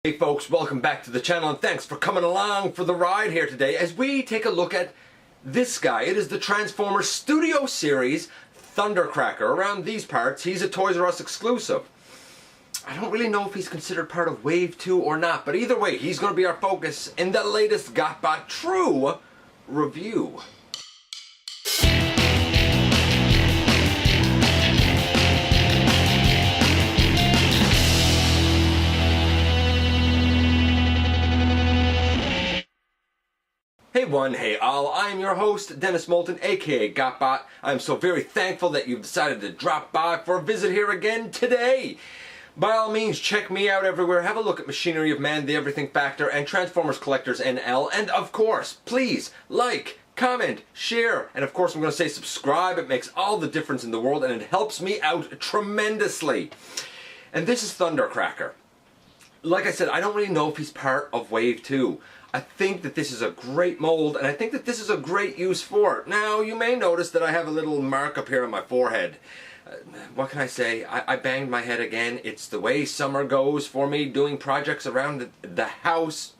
Hey folks, welcome back to the channel and thanks for coming along for the ride here today as we take a look at this guy. It is the Transformers Studio Series Thundercracker. Around these parts, he's a Toys R Us exclusive. I don't really know if he's considered part of Wave 2 or not, but either way, he's going to be our focus in the latest GotBot TRU review. Hey one, hey all, I am your host, Dennis Moulton, aka GotBot. I am so very thankful that you've decided to drop by for a visit here again today. By all means, check me out everywhere, have a look at Machinery of Man, The Everything Factor, and Transformers Collectors NL, and of course, please, like, comment, share, and of course I'm going to say subscribe. It makes all the difference in the world, and it helps me out tremendously. And this is Thundercracker. Like I said, I don't really know if he's part of Wave 2. I think that this is a great mold, and I think that this is a great use for it. Now, you may notice that I have a little mark up here on my forehead. What can I say? I banged my head again. It's the way summer goes for me, doing projects around the house.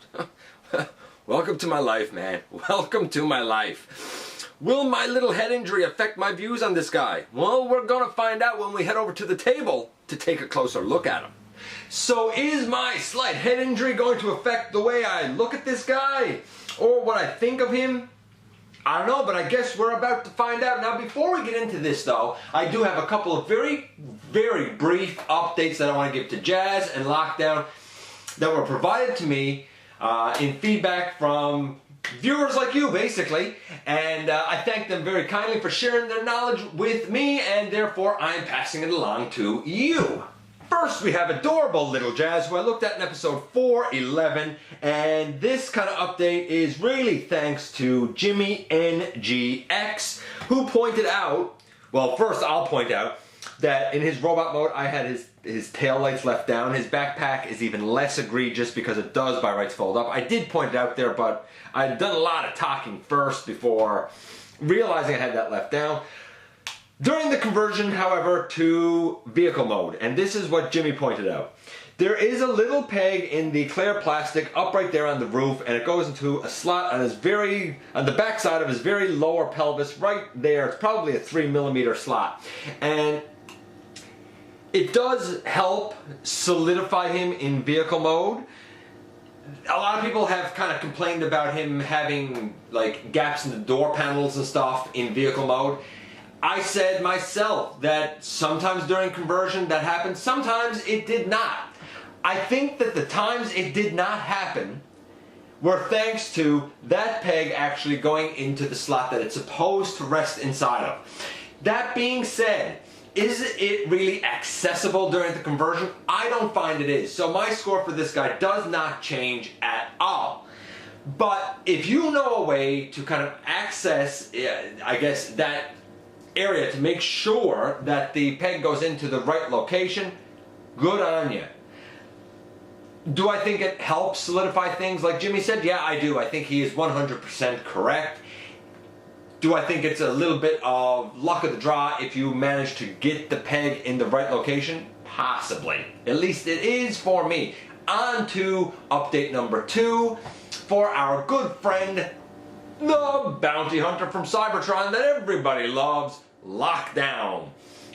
Welcome to my life, man. Welcome to my life. Will my little head injury affect my views on this guy? Well, we're going to find out when we head over to the table to take a closer look at him. So is my slight head injury going to affect the way I look at this guy? Or what I think of him? I don't know, but I guess we're about to find out. Now before we get into this though, I do have a couple of very brief updates that I want to give to Jazz and Lockdown that were provided to me in feedback from viewers like you, basically. And I thank them very kindly for sharing their knowledge with me, and therefore I'm passing it along to you. First, we have adorable little Jazz, who I looked at in episode 411, and this kind of update is really thanks to Jimmy NGX, who pointed out, well, first I'll point out that in his robot mode, I had his tail lights left down. His backpack is even less egregious because it does by rights fold up. I did point it out there, but I'd done a lot of talking first before realizing I had that left down. During the conversion, however, to vehicle mode, and this is what Jimmy pointed out. There is a little peg in the clear plastic up right there on the roof, and it goes into a slot on the back side of his very lower pelvis, right there. It's probably a 3mm slot. And it does help solidify him in vehicle mode. A lot of people have kind of complained about him having like gaps in the door panels and stuff in vehicle mode. I said myself that sometimes during conversion that happened, sometimes it did not. I think that the times it did not happen were thanks to that peg actually going into the slot that it's supposed to rest inside of. That being said, is it really accessible during the conversion? I don't find it is. So my score for this guy does not change at all. But if you know a way to kind of access, I guess, that area to make sure that the peg goes into the right location, good on you. Do I think it helps solidify things like Jimmy said? Yeah, I do. I think he is 100% correct. Do I think it's a little bit of luck of the draw if you manage to get the peg in the right location? Possibly. At least it is for me. On to update number 2 for our good friend, the bounty hunter from Cybertron that everybody loves, Lockdown.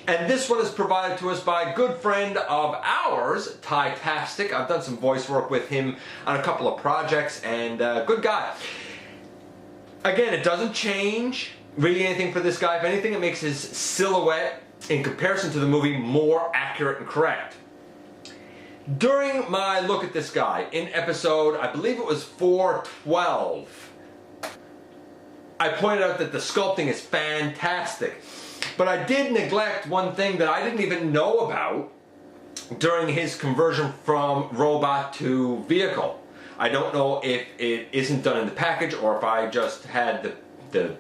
And this one is provided to us by a good friend of ours, Tytastic. I've done some voice work with him on a couple of projects, and good guy. Again, it doesn't change really anything for this guy. If anything, it makes his silhouette, in comparison to the movie, more accurate and correct. During my look at this guy in episode, I believe it was 412, I pointed out that the sculpting is fantastic. But I did neglect one thing that I didn't even know about during his conversion from robot to vehicle. I don't know if it isn't done in the package or if I just had the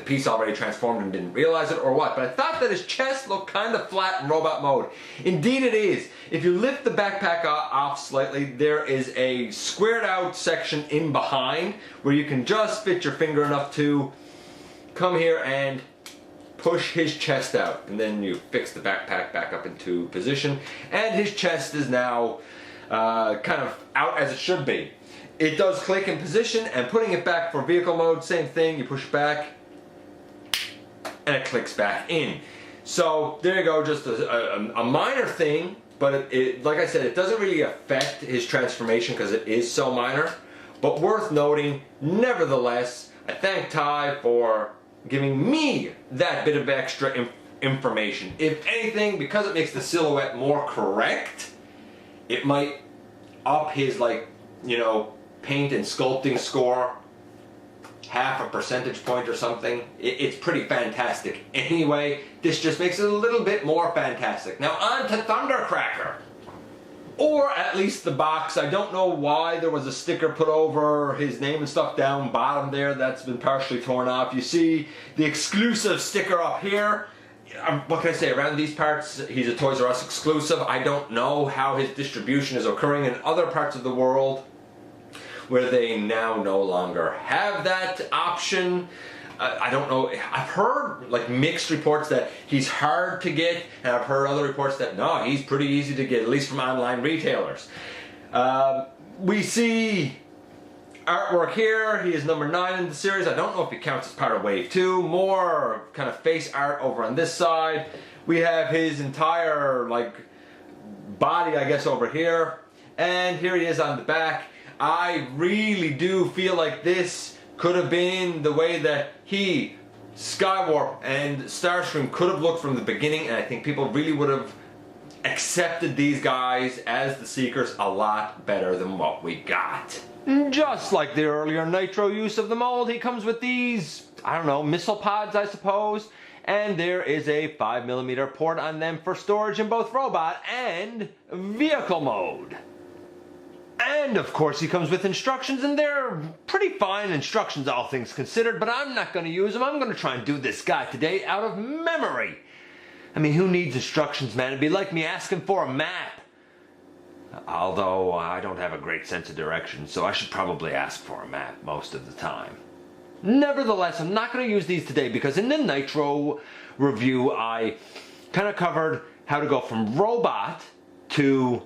piece already transformed and didn't realize it or what, but I thought that his chest looked kind of flat in robot mode. Indeed it is. If you lift the backpack off slightly, there is a squared out section in behind where you can just fit your finger enough to come here and push his chest out, and then you fix the backpack back up into position, and his chest is now kind of out as it should be. It does click in position, and putting it back for vehicle mode, same thing. You push it back, and it clicks back in. So there you go, just a minor thing, but it, like I said, it doesn't really affect his transformation because it is so minor. But worth noting, nevertheless, I thank Ty for giving me that bit of extra information. If anything, because it makes the silhouette more correct, it might up his, like, you know, paint and sculpting score half a percentage point or something. It's pretty fantastic. Anyway, this just makes it a little bit more fantastic. Now on to Thundercracker. Or at least the box. I don't know why there was a sticker put over his name and stuff down bottom there. That's been partially torn off. You see the exclusive sticker up here. What can I say, around these parts, he's a Toys R Us exclusive. I don't know how his distribution is occurring in other parts of the world where they now no longer have that option. I don't know. I've heard like mixed reports that he's hard to get, and I've heard other reports that no, he's pretty easy to get, at least from online retailers. We see artwork here. He is number 9 in the series. I don't know if he counts as part of Wave 2. More kind of face art over on this side. We have his entire like body, I guess, over here. And here he is on the back. I really do feel like this could have been the way that he, Skywarp, and Starscream could have looked from the beginning, and I think people really would have accepted these guys as the Seekers a lot better than what we got. Just like the earlier Nitro use of the mold, he comes with these, I don't know, missile pods, I suppose, and there is a 5mm port on them for storage in both robot and vehicle mode. And of course he comes with instructions, and they're pretty fine instructions all things considered, but I'm not going to use them. I'm going to try and do this guy today out of memory. I mean, who needs instructions, man? It'd be like me asking for a map. Although I don't have a great sense of direction, so I should probably ask for a map most of the time. Nevertheless, I'm not going to use these today because in the Nitro review I kind of covered how to go from robot to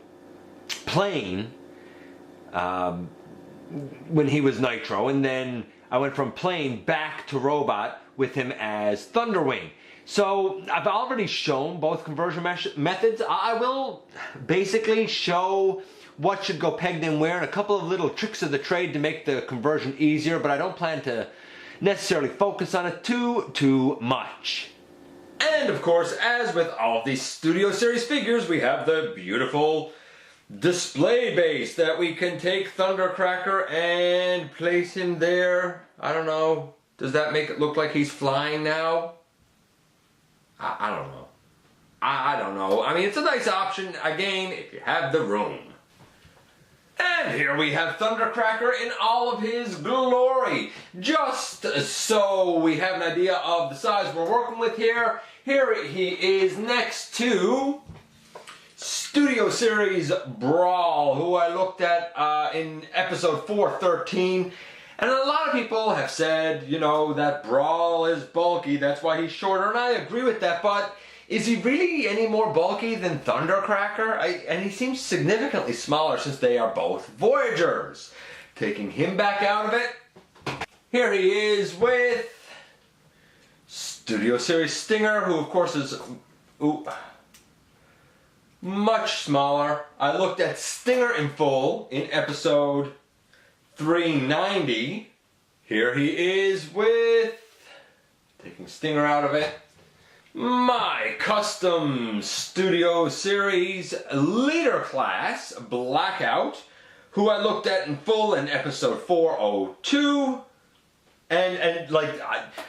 plane when he was Nitro, and then I went from plane back to robot with him as Thunderwing. So I've already shown both conversion methods. I will basically show what should go pegged in where and a couple of little tricks of the trade to make the conversion easier, but I don't plan to necessarily focus on it too much. And of course, as with all of these Studio Series figures, we have the beautiful display base that we can take Thundercracker and place him there. I don't know. Does that make it look like he's flying now? I don't know. I don't know. I mean, it's a nice option, again, if you have the room. And here we have Thundercracker in all of his glory. Just so we have an idea of the size we're working with here. Here he is next to Studio Series Brawl, who I looked at in episode 413. And a lot of people have said, you know, that Brawl is bulky, that's why he's shorter, and I agree with that, but is he really any more bulky than Thundercracker? And he seems significantly smaller since they are both Voyagers. Taking him back out of it, here he is with Studio Series Stinger, who of course is much smaller. I looked at Stinger in full in episode 390. Here he is with, taking Stinger out of it, my custom Studio Series leader class, Blackout, who I looked at in full in episode 402. And like,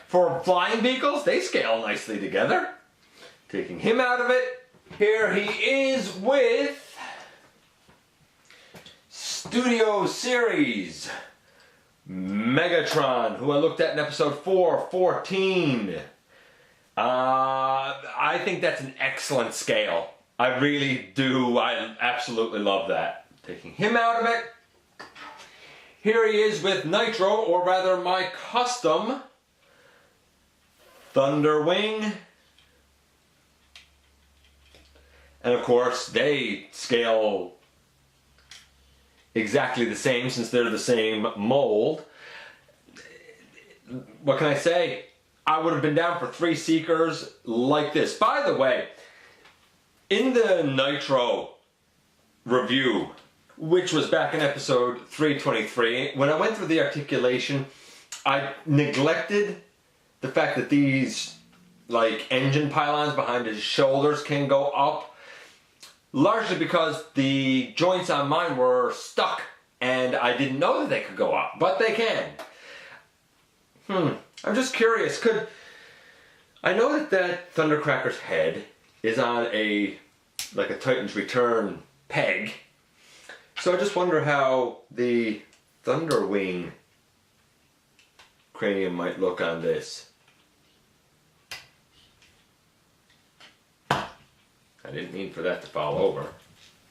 for flying vehicles, they scale nicely together. Taking him out of it, here he is with Studio Series Megatron, who I looked at in episode 414. I think that's an excellent scale. I really do. I absolutely love that. Taking him out of it, here he is with Nitro, or rather my custom Thunderwing. And of course, they scale exactly the same since they're the same mold. What can I say? I would have been down for 3 Seekers like this. By the way, in the Nitro review, which was back in episode 323, when I went through the articulation, I neglected the fact that these like engine pylons behind his shoulders can go up, largely because the joints on mine were stuck and I didn't know that they could go up, but they can. I'm just curious, I know that Thundercracker's head is on a Titan's Return peg, so I just wonder how the Thunderwing cranium might look on this. I didn't mean for that to fall over.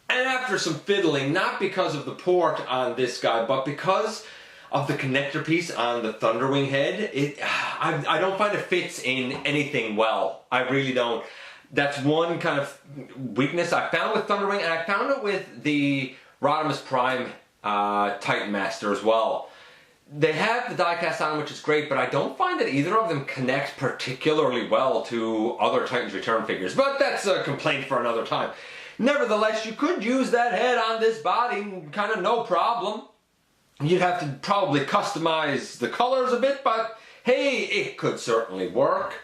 And after some fiddling, not because of the port on this guy, but because of the connector piece on the Thunderwing head, I don't find it fits in anything well. I really don't. That's one kind of weakness I found with Thunderwing, and I found it with the Rodimus Prime Titan Master as well. They have the die-cast on, which is great, but I don't find that either of them connect particularly well to other Titans Return figures. But that's a complaint for another time. Nevertheless, you could use that head on this body, kind of no problem. You'd have to probably customize the colors a bit, but hey, it could certainly work.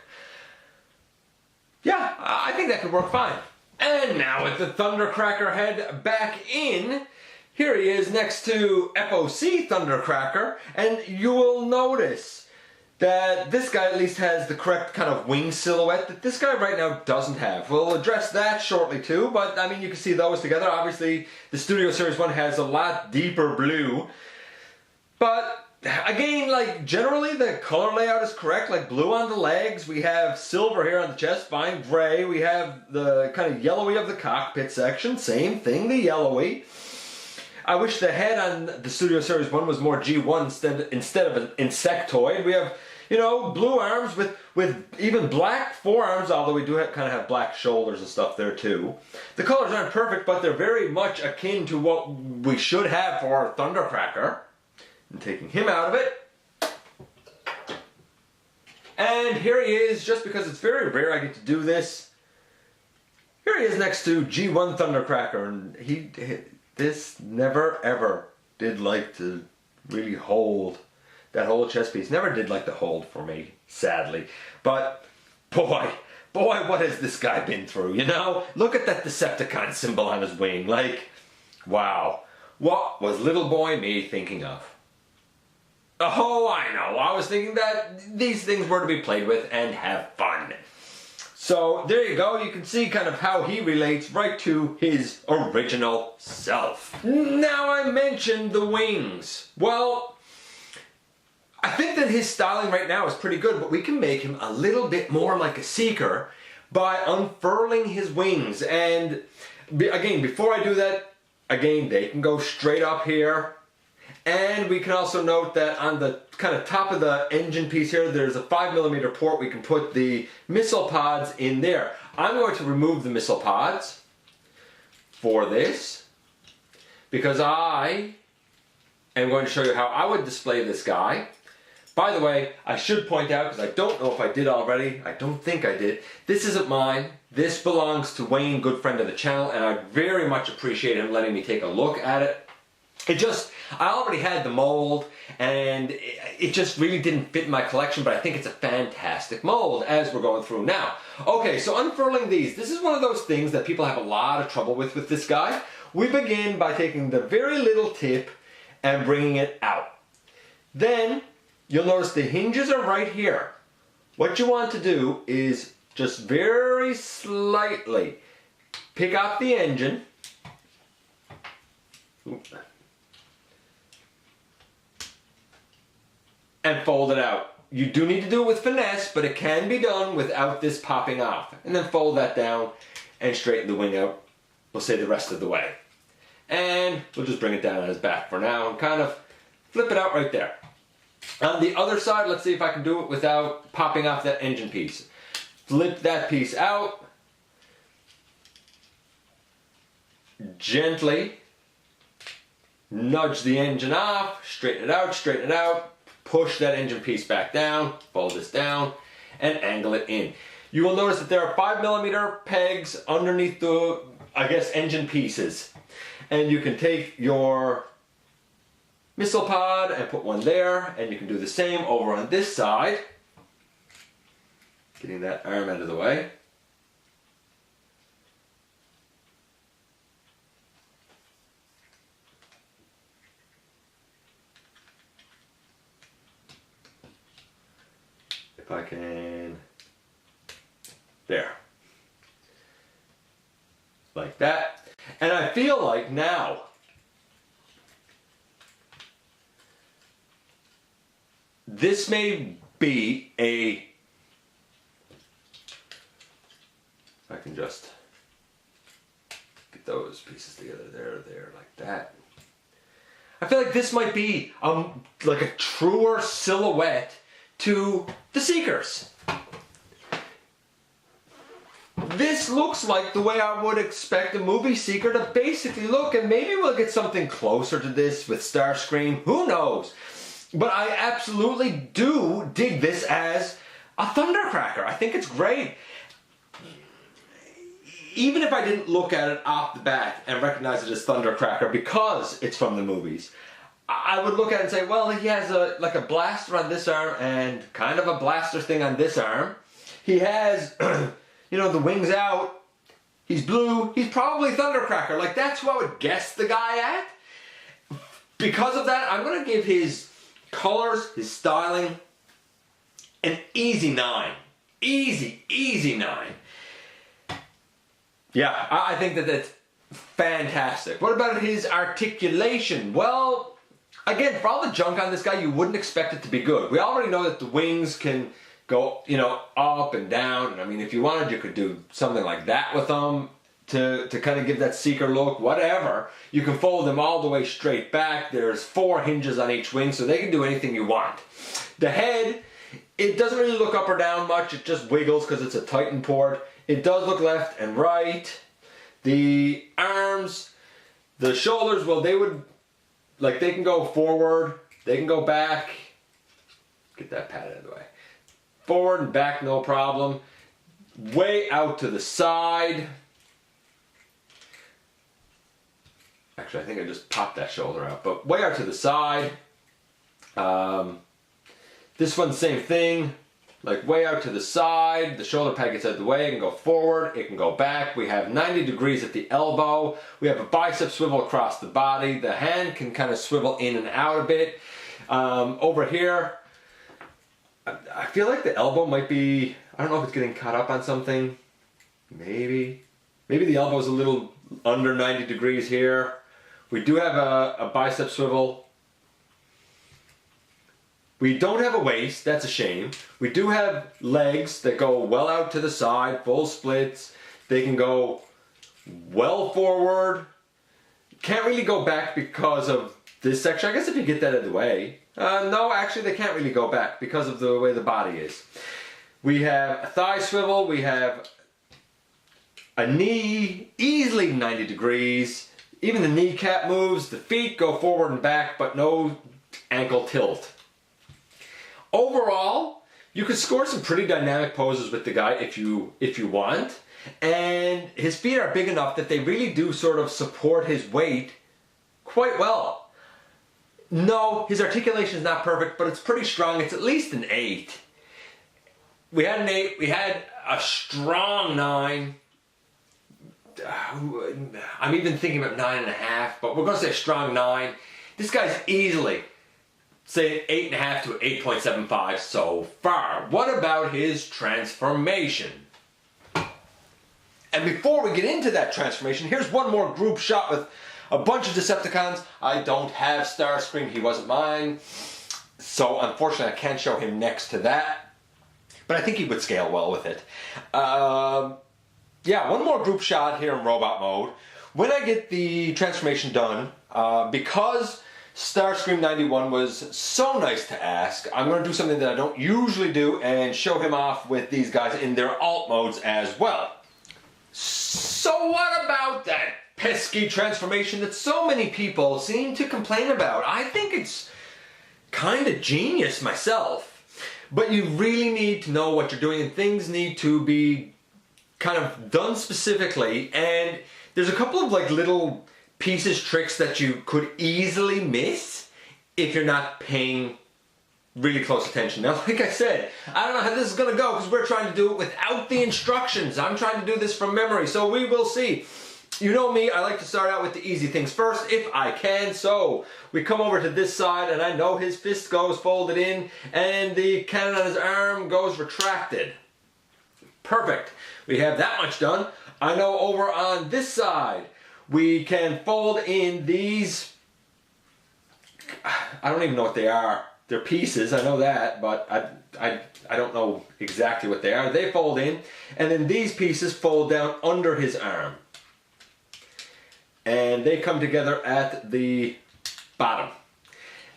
Yeah, I think that could work fine. And now with the Thundercracker head back in, here he is next to FOC Thundercracker, and you will notice that this guy at least has the correct kind of wing silhouette that this guy right now doesn't have. We'll address that shortly too, but I mean you can see those together. Obviously the Studio Series 1 has a lot deeper blue, but again, like generally the color layout is correct, like blue on the legs, we have silver here on the chest, fine, gray, we have the kind of yellowy of the cockpit section, same thing, the yellowy. I wish the head on the Studio Series 1 was more G1 instead of an insectoid. We have, you know, blue arms with even black forearms, although we do kind of have black shoulders and stuff there too. The colors aren't perfect, but they're very much akin to what we should have for our Thundercracker. And taking him out of it. And here he is, just because it's very rare I get to do this. Here he is next to G1 Thundercracker, and this never ever did like to really hold that whole chest piece. Never did like to hold for me, sadly. But boy, what has this guy been through, you know? Look at that Decepticon symbol on his wing. Like, wow. What was little boy me thinking of? Oh, I know. I was thinking that these things were to be played with and have fun. So there you go. You can see kind of how he relates right to his original self. Now I mentioned the wings. Well, I think that his styling right now is pretty good, but we can make him a little bit more like a Seeker by unfurling his wings. And again, before I do that, again, they can go straight up here. And we can also note that on the kind of top of the engine piece here, there's a 5mm port. We can put the missile pods in there. I'm going to remove the missile pods for this because I am going to show you how I would display this guy. By the way, I should point out, because I don't know if I did already, I don't think I did, this isn't mine. This belongs to Wayne, good friend of the channel, and I very much appreciate him letting me take a look at it. I already had the mold, and it just really didn't fit in my collection, but I think it's a fantastic mold as we're going through now. Okay, so unfurling these. This is one of those things that people have a lot of trouble with this guy. We begin by taking the very little tip and bringing it out. Then, you'll notice the hinges are right here. What you want to do is just very slightly pick out the engine. Oops. And fold it out. You do need to do it with finesse, but it can be done without this popping off. And then fold that down and straighten the wing out. We'll say the rest of the way. And we'll just bring it down on his back for now and kind of flip it out right there. On the other side, let's see if I can do it without popping off that engine piece. Flip that piece out. Gently nudge the engine off, straighten it out, push that engine piece back down, fold this down, and angle it in. You will notice that there are 5mm pegs underneath the, I guess, engine pieces. And you can take your missile pod and put one there, and you can do the same over on this side. Getting that arm out of the way. If I can, there, like that. And I feel like now, this may be a, if I can just get those pieces together, there, like that. I feel like this might be like a truer silhouette to the Seekers. This looks like the way I would expect a movie Seeker to basically look, and maybe we'll get something closer to this with Starscream, who knows? But I absolutely do dig this as a Thundercracker. I think it's great. Even if I didn't look at it off the bat and recognize it as Thundercracker because it's from the movies, I would look at it and say, well, he has like a blaster on this arm and kind of a blaster thing on this arm. He has, you know, the wings out. He's blue. He's probably Thundercracker. Like, that's who I would guess the guy at. Because of that, I'm going to give his colors, his styling, an easy 9. Easy 9. Yeah, I think that that's fantastic. What about his articulation? Well, again, for all the junk on this guy, you wouldn't expect it to be good. We already know that the wings can go, you know, up and down. And I mean, if you wanted, you could do something like that with them to kind of give that Seeker look, whatever. You can fold them all the way straight back. There's 4 hinges on each wing, so they can do anything you want. The head, it doesn't really look up or down much. It just wiggles because it's a Titan port. It does look left and right. The arms, the shoulders, well, they would, like, they can go forward, they can go back. Get that pad out of the way. Forward and back, no problem. Way out to the side. Actually, I think I just popped that shoulder out, but way out to the side. This one, same thing. Like, way out to the side. The shoulder pad gets out of the way. It can go forward. It can go back. We have 90 degrees at the elbow. We have a bicep swivel across the body. The hand can kind of swivel in and out a bit. Over here, I feel like the elbow might be, I don't know if it's getting caught up on something. Maybe the elbow's a little under 90 degrees here. We do have a bicep swivel. We don't have a waist, that's a shame. We do have legs that go well out to the side, full splits. They can go well forward. Can't really go back because of this section. I guess if you get that out of the way. No, actually they can't really go back because of the way the body is. We have a thigh swivel, we have a knee, easily 90 degrees. Even the kneecap moves, the feet go forward and back, but no ankle tilt. Overall, you could score some pretty dynamic poses with the guy if you want. And his feet are big enough that they really do sort of support his weight quite well. No, his articulation is not perfect, but it's pretty strong. It's at least an 8. We had an 8. We had a strong 9. I'm even thinking about 9.5, but we're going to say a strong 9. This guy's easily, say, 8.5 to 8.75 so far. What about his transformation? And before we get into that transformation, here's one more group shot with a bunch of Decepticons. I don't have Starscream, he wasn't mine. So unfortunately I can't show him next to that. But I think he would scale well with it. Yeah, one more group shot here in robot mode. When I get the transformation done, because Starscream 91 was so nice to ask, I'm going to do something that I don't usually do and show him off with these guys in their alt modes as well. So what about that pesky transformation that so many people seem to complain about. I think it's kind of genius myself. But you really need to know what you're doing, and things need to be kind of done specifically. And there's a couple of like little pieces, tricks that you could easily miss if you're not paying really close attention. Now, like I said, I don't know how this is going to go because we're trying to do it without the instructions. I'm trying to do this from memory, so we will see. You know me, I like to start out with the easy things first, if I can. So, we come over to this side, and I know his fist goes folded in, and the cannon on his arm goes retracted. Perfect. We have that much done. I know over on this side, we can fold in these, I don't even know what they are. They're pieces, I know that, but I don't know exactly what they are. They fold in, and then these pieces fold down under his arm. And they come together at the bottom.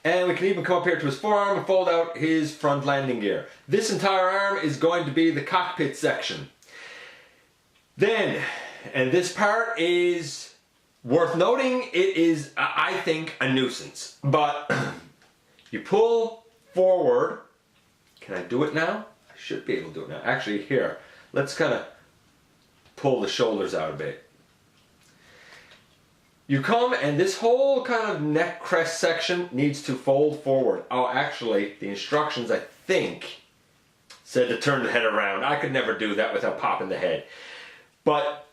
And we can even come up here to his forearm and fold out his front landing gear. This entire arm is going to be the cockpit section. Then, and this part is worth noting, it is, I think, a nuisance. But you pull forward. Can I do it now? I should be able to do it now. Actually, here, let's kind of pull the shoulders out a bit. You come, and this whole kind of neck crest section needs to fold forward. Oh, actually, the instructions, I think, said to turn the head around. I could never do that without popping the head. But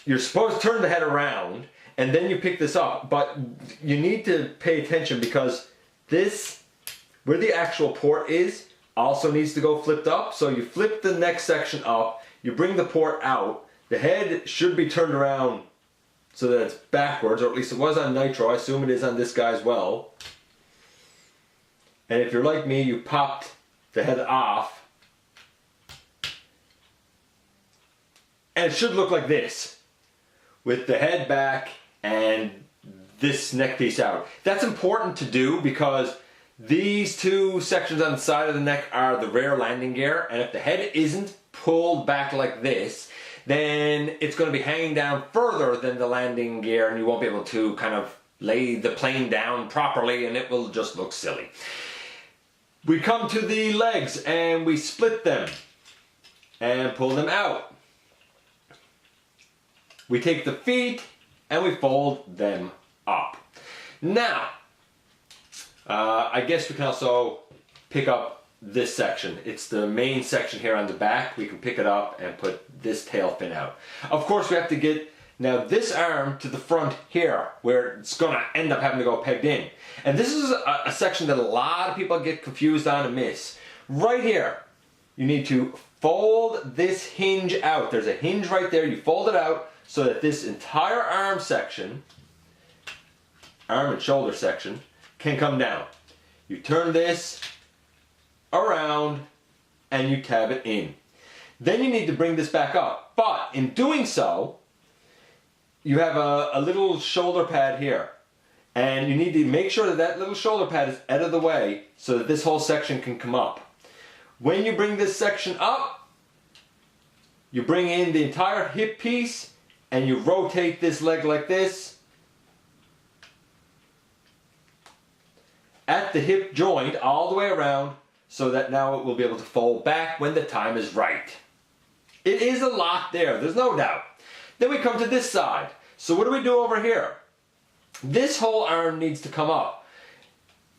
you're supposed to turn the head around, and then you pick this up. But you need to pay attention because this, where the actual port is, also needs to go flipped up. So you flip the neck section up, you bring the port out, the head should be turned around so that it's backwards, or at least it was on Nitro. I assume it is on this guy as well. And if you're like me, you popped the head off. And it should look like this, with the head back and this neck piece out. That's important to do because these two sections on the side of the neck are the rear landing gear, and if the head isn't pulled back like this, then it's going to be hanging down further than the landing gear, and you won't be able to kind of lay the plane down properly, and it will just look silly. We come to the legs and we split them and pull them out. We take the feet and we fold them up. Now, I guess we can also pick up this section. It's the main section here on the back. We can pick it up and put this tail fin out. Of course, we have to get now this arm to the front here, where it's going to end up having to go pegged in. And this is a section that a lot of people get confused on and miss. Right here, you need to fold this hinge out. There's a hinge right there. You fold it out so that this entire arm section, arm and shoulder section, can come down. You turn this around and you tab it in. Then you need to bring this back up. But in doing so, you have a little shoulder pad here. And you need to make sure that that little shoulder pad is out of the way so that this whole section can come up. When you bring this section up, you bring in the entire hip piece and you rotate this leg like this at the hip joint all the way around, so that now it will be able to fold back when the time is right. It is a lot there, there's no doubt. Then we come to this side. So what do we do over here? This whole arm needs to come up.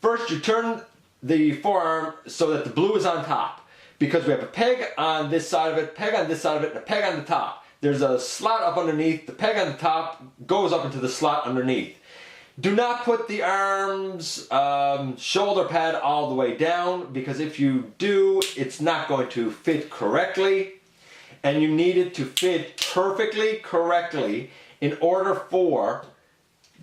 First, you turn the forearm so that the blue is on top, because we have a peg on this side of it, peg on this side of it, and a peg on the top. There's a slot up underneath. The peg on the top goes up into the slot underneath. Do not put the arm's shoulder pad all the way down, because if you do, it's not going to fit correctly. And you need it to fit perfectly correctly in order for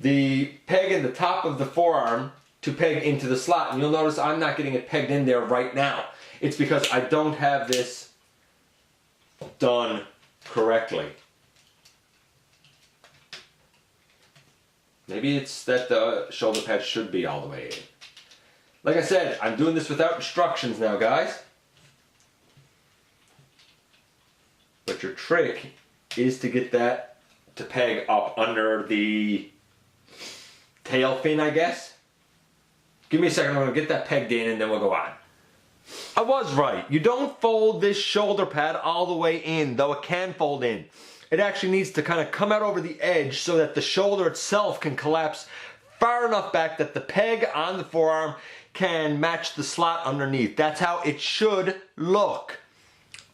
the peg in the top of the forearm to peg into the slot. And you'll notice I'm not getting it pegged in there right now. It's because I don't have this done correctly. Maybe it's that the shoulder pad should be all the way in. Like I said, I'm doing this without instructions now, guys. But your trick is to get that to peg up under the tail fin, I guess. Give me a second, I'm going to get that pegged in and then we'll go on. I was right. You don't fold this shoulder pad all the way in, though it can fold in. It actually needs to kind of come out over the edge so that the shoulder itself can collapse far enough back that the peg on the forearm can match the slot underneath. That's how it should look.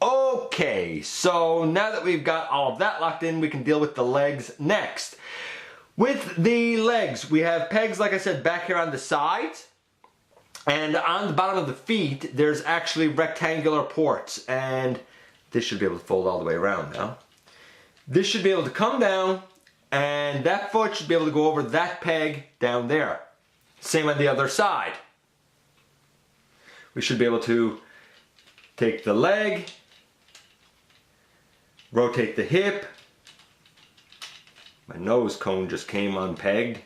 Okay, so now that we've got all of that locked in, we can deal with the legs next. With the legs, we have pegs, like I said, back here on the sides. And on the bottom of the feet, there's actually rectangular ports. And this should be able to fold all the way around now. This should be able to come down, and that foot should be able to go over that peg down there. Same on the other side. We should be able to take the leg, rotate the hip. My nose cone just came unpegged.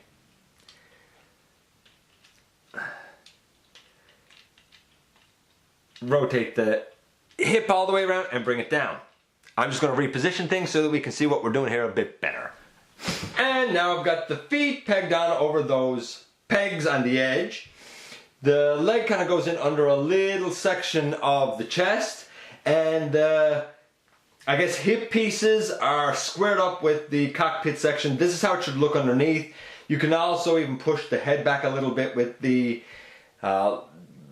Rotate the hip all the way around and bring it down. I'm just going to reposition things so that we can see what we're doing here a bit better. And now I've got the feet pegged on over those pegs on the edge. The leg kind of goes in under a little section of the chest, and I guess hip pieces are squared up with the cockpit section. This is how it should look underneath. You can also even push the head back a little bit with the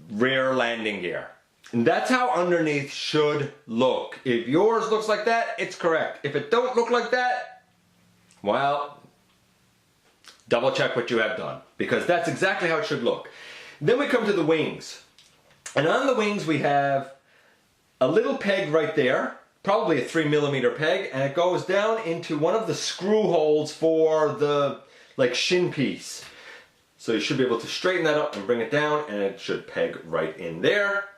rear landing gear. And that's how underneath should look. If yours looks like that, it's correct. If it don't look like that, well, double check what you have done, because that's exactly how it should look. Then we come to the wings. And on the wings we have a little peg right there, probably a 3mm peg, and it goes down into one of the screw holes for the shin piece. So you should be able to straighten that up and bring it down, and it should peg right in there.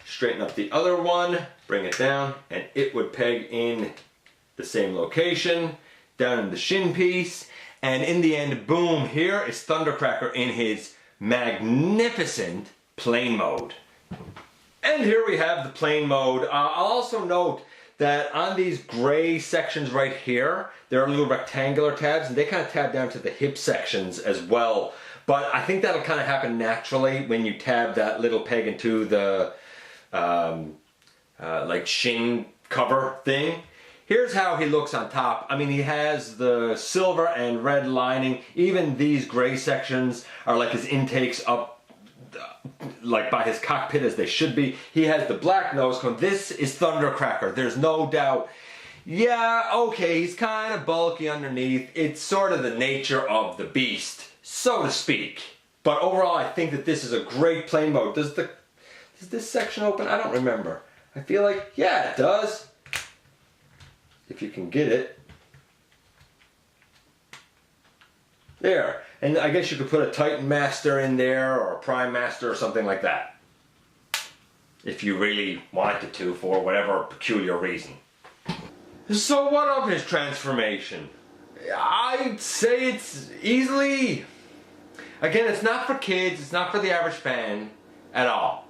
Straighten up the other one, bring it down, and it would peg in the same location, down in the shin piece, and in the end, boom, here is Thundercracker in his magnificent plane mode. And here we have the plane mode. I'll also note that on these gray sections right here, there are little rectangular tabs, and they kind of tab down to the hip sections as well. But I think that'll kind of happen naturally when you tab that little peg into the shin cover thing. Here's how he looks on top. I mean, he has the silver and red lining. Even these gray sections are like his intakes up by his cockpit as they should be. He has the black nose cone. This is Thundercracker, there's no doubt. Yeah, okay, he's kind of bulky underneath. It's sort of the nature of the beast, so to speak. But overall, I think that this is a great plane mode. Does this section open? I don't remember. I feel like, yeah, it does. If you can get it. There. And I guess you could put a Titan Master in there, or a Prime Master, or something like that. If you really wanted to, for whatever peculiar reason. So what of his transformation? I'd say it's easily... Again, it's not for kids, it's not for the average fan at all.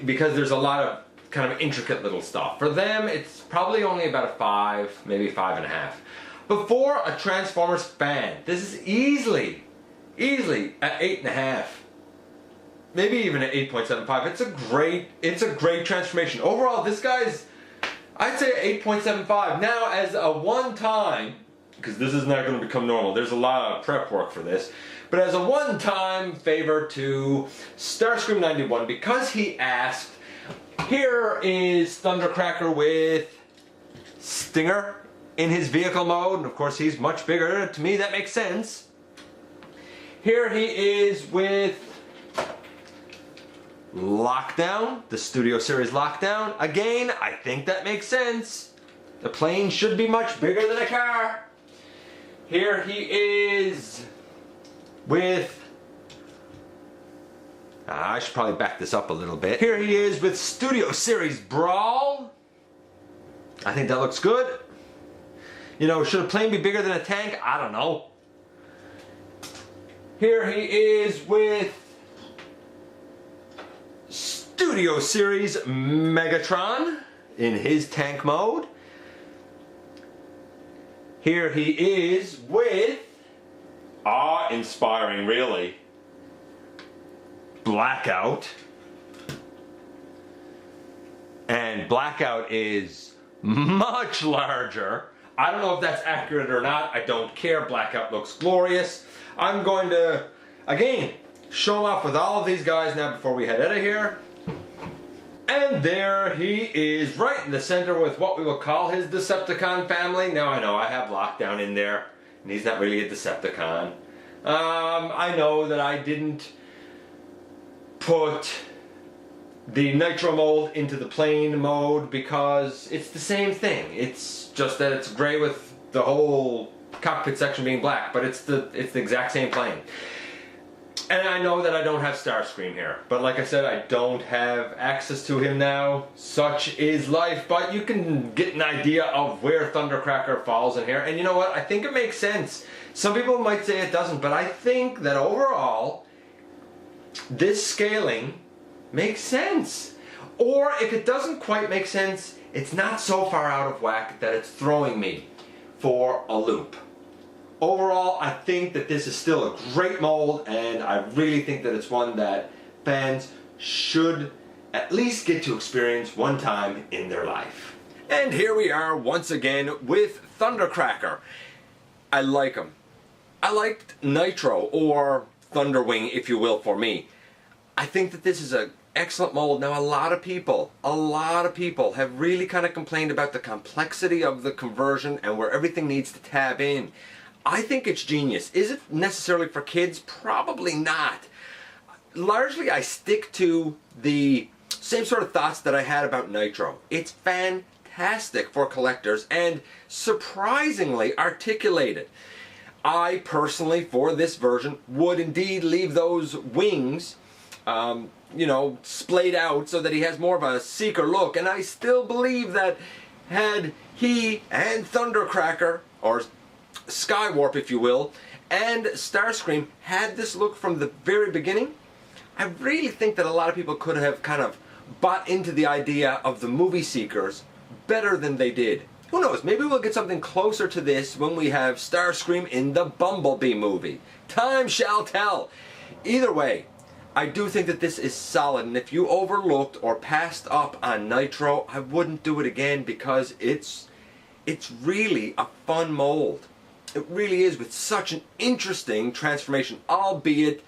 Because there's a lot of kind of intricate little stuff. For them, it's probably only about a 5, maybe 5.5. But for a Transformers fan, this is easily at 8.5. Maybe even at 8.75. It's a great transformation. Overall, this guy's, I'd say 8.75. Now, as a one-time, because this is not going to become normal, there's a lot of prep work for this, but as a one-time favor to Starscream 91, because he asked, here is Thundercracker with Stinger in his vehicle mode, and of course he's much bigger. To me, that makes sense. Here he is with Lockdown, the Studio Series Lockdown. Again, I think that makes sense. The plane should be much bigger than a car. Here he is with... I should probably back this up a little bit. Here he is with Studio Series Brawl. I think that looks good. You know, should a plane be bigger than a tank? I don't know. Here he is with Studio Series Megatron in his tank mode. Here he is with, awe-inspiring really, Blackout. And Blackout is much larger. I don't know if that's accurate or not. I don't care. Blackout looks glorious. I'm going to, again, show off with all of these guys now before we head out of here. And there he is, right in the center with what we will call his Decepticon family. Now I know I have Lockdown in there, and he's not really a Decepticon. I know that I didn't put the Nitro mold into the plain mode because it's the same thing. It's just that it's gray with the whole cockpit section being black, but it's the exact same plane. And I know that I don't have Starscream here, but like I said, I don't have access to him now. Such is life, but you can get an idea of where Thundercracker falls in here. And you know what? I think it makes sense. Some people might say it doesn't, but I think that overall, this scaling makes sense. Or if it doesn't quite make sense, it's not so far out of whack that it's throwing me for a loop. Overall, I think that this is still a great mold, and I really think that it's one that fans should at least get to experience one time in their life. And here we are once again with Thundercracker. I like him. I liked Nitro, or Thunderwing if you will, for me. I think that this is an excellent mold. Now a lot of people have really kind of complained about the complexity of the conversion and where everything needs to tab in. I think it's genius. Is it necessarily for kids? Probably not. Largely I stick to the same sort of thoughts that I had about Nitro. It's fantastic for collectors and surprisingly articulated. I personally, for this version, would indeed leave those wings you know, splayed out so that he has more of a seeker look, and I still believe that had he and Thundercracker, or Skywarp if you will, and Starscream had this look from the very beginning, I really think that a lot of people could have kind of bought into the idea of the movie seekers better than they did. Who knows, maybe we'll get something closer to this when we have Starscream in the Bumblebee movie. Time shall tell. Either way, I do think that this is solid, and if you overlooked or passed up on Nitro, I wouldn't do it again because it's really a fun mold. It really is, with such an interesting transformation, albeit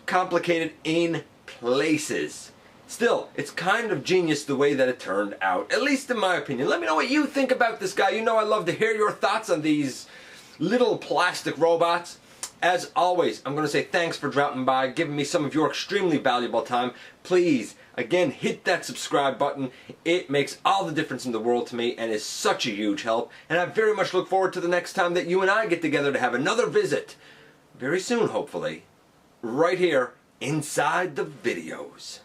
complicated in places. Still, it's kind of genius the way that it turned out, at least in my opinion. Let me know what you think about this guy. You know I love to hear your thoughts on these little plastic robots. As always, I'm going to say thanks for dropping by, giving me some of your extremely valuable time. Please, again, hit that subscribe button. It makes all the difference in the world to me and is such a huge help. And I very much look forward to the next time that you and I get together to have another visit. Very soon, hopefully. Right here, inside the videos.